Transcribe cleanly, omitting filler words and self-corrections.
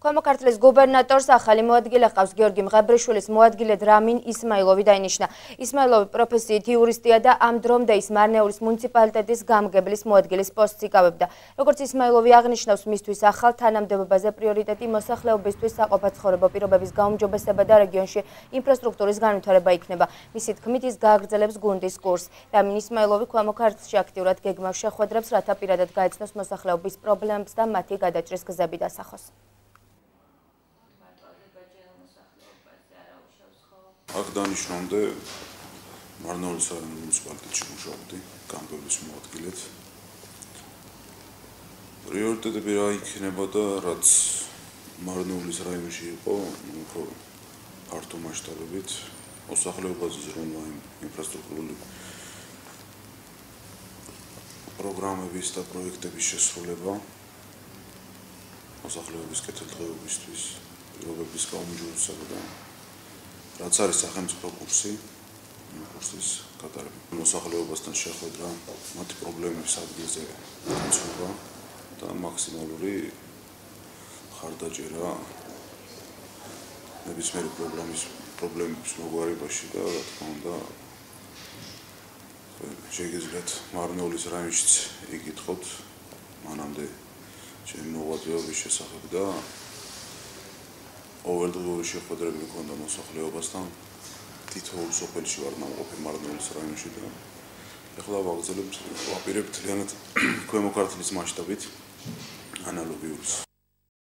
ქვემო ქართლის გუბერნატორს ახალი მოადგილე ჰყავს. გიორგი მღებრიშვილის მოადგილედ რამინ ისმაილოვი დაინიშნა. ისმაილოვი პროფესიით იურისტია და ამ დრომდე ის მარნეულის მუნიციპალიტეტის გამგებლის მოადგილის პოსტს იკავებდა. როგორც ისმაილოვი აღნიშნავს, მისთვის ახალ თანამდებობაზე პრიორიტეტი მოსახლეობისთვის საყოფაცხოვრებო პირობების გაუმჯობესება და რეგიონში ინფრასტრუქტურის განვითარება იქნება. მისი თქმით, ის გააგრძელებს გუნდის კურსს. რამინ ისმაილოვი ქვემო ქართლში აქტიურად გეგმავს შეხვედრებს, რათა პირადად გაეცნოს მოსახლეობის პრობლემებს და მათი გადაჭრის გზები დასახოს. აქ დანიშნამდე მარნეულის რაიონის მუნიციპალიტეტში მუშაობდი გამგებლის მოადგილედ. პრიორიტეტები რა იქნებოდა, რაც მარნეულის რაიონში იყო, უფრო ფართო მასშტაბებით მოსახლეობაზე ზრუნვა ინფრასტრუქტურული პროგრამების და პროექტების შესრულება, მოსახლეობის კეთილდღეობისთვის, პირობების გაუმჯობესება და რაც არის სახელმწიფო კურსი, კურსის გატარება. მოსახლეობასთან შეხვედრა, მათი პრობლემების ადგილზე განცვლა და მაქსიმალური ხარდაჭერა ნებისმიერი პრობლემების მოგვარებაში და რა თქმა უნდა შეგიძლიათ მარნეულის რაიონშიც იკითხოთ მანამდე ჩემი მოღვაწეობის შესახებ და ყოველდღიური შეხვედრები მქონდა მოსახლეობასთან. თითოეულ სოფელში ვარ ნამყოფი მარნეულის რაიონში და ეხლა ვაგრძელებთ, ვაპირებთ მთლიანად ქვემო ქართლის მასშტაბით ანალოგიურს.